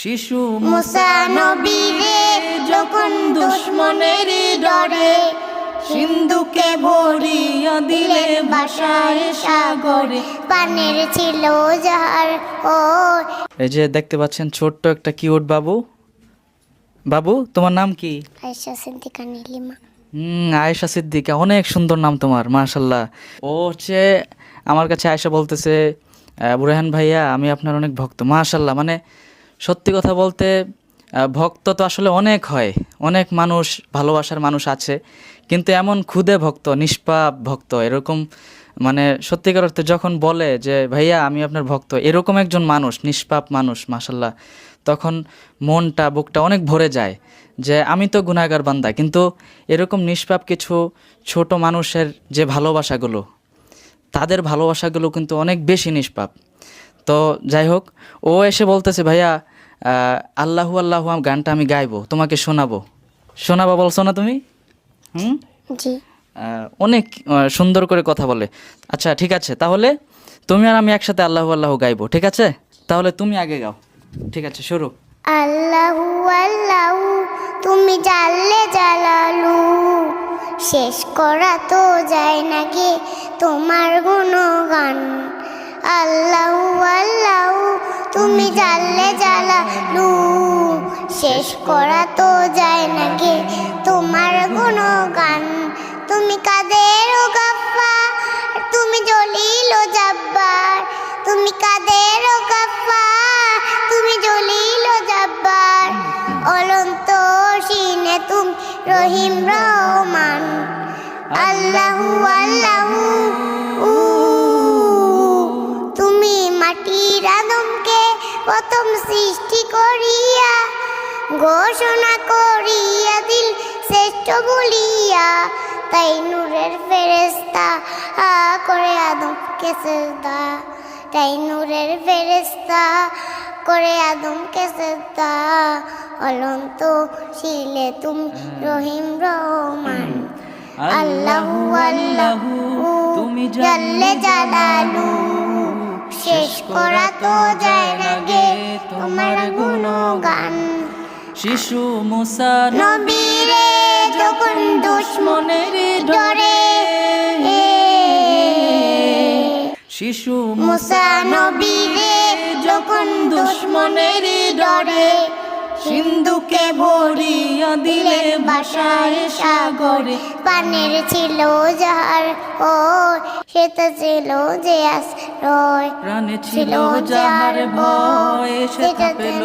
শিশু মুসা নবীরে যখন দুশ্মনের ডরে সিন্ধুকে ভরিয়া দিলে ভাষায় সাগরে। পানের ছিল যার ও। এই যে দেখতে পাচ্ছেন ছোট্ট একটা কিউট বাবু। বাবু, তোমার নাম কি? আয়েশা সিদ্দিকা নীলিমা। আয়েশা সিদ্দিকা, অনেক সুন্দর নাম তোমার, মাশাল্লাহ। ও হচ্ছে আমার কাছে আয়েশা বলতেছে, বুরহান ভাইয়া আমি আপনার অনেক ভক্ত। মাশাল্লাহ, মানে সত্যি কথা বলতে ভক্ত তো আসলে অনেক হয়, অনেক মানুষ, ভালোবাসার মানুষ আছে, কিন্তু এমন খুদে ভক্ত, নিষ্পাপ ভক্ত, এরকম মানে সত্যিকার অর্থে যখন বলে যে ভাইয়া আমি আপনার ভক্ত, এরকম একজন মানুষ, নিষ্পাপ মানুষ, মাশাল্লাহ, তখন মনটা, বুকটা অনেক ভরে যায় যে আমি তো গুনাহগার বান্দা, কিন্তু এরকম নিষ্পাপ কিছু ছোট মানুষের যে ভালোবাসাগুলো, তাদের ভালোবাসাগুলো কিন্তু অনেক বেশি নিষ্পাপ। তো যাই হোক, ও এসে বলতেছে ভাইয়া আল্লাহু আল্লাহু গানটা আমি গাইবো, তোমাকে শোনাবো বলছো না তুমি? জি। অনেক সুন্দর করে কথা বলে। আচ্ছা ঠিক আছে, তাহলে তুমি আর আমি একসাথে আল্লাহু আল্লাহু গাইবো, ঠিক আছে? তাহলে তুমি আগে গাও, ঠিক আছে? শুরু। আল্লাহু আল্লাহু তুমি জাল্লে জালালু, শেষ করা তো যায় না গে তোমার গুণগান। আল্লাহু আল্লাহু তুমি জাল্লে জালালু, শেষ করা তো যায় না গে তোমার গুণগান। তুমি কাদের ও গাফফার, তুমি জলিল ও জাব্বার, তুমি কাদের ও গাফফার, তুমি জলিল ও জাব্বার, অনন্ত সিনে তুমি রহিম রহমান। আল্লাহু আল্লাহু তুমি মাটির আদমকে প্রথম সৃষ্টি করিয়া ঘোষণা করিয়া দিল শ্রেষ্ঠ বলিয়া, তাই নূরের ফেরেশতা করে আদমকে সিজদা, তাই নূরের ফেরেশতা করে আদমকে সিজদা, অনন্ত শিলে তুমি রহিম রহমান। আল্লাহু আল্লাহু তুমি জাল্লে জালালু, শেষ করা তো যায় না গে তোমার গুণগান। শিশু মুসা নবীরে যখন দুশ্মনের ডরে, শিশু মুসা নবীরে যখন দুশ্মনের ডরে সিন্ধুকে ভরিয়া দিলে ভাষায় সাগরে। পানের ছিল যার ও, সেটা ছিল যে আশ্রয়, প্রাণে ছিল যাহার ভয়, সেটা পেল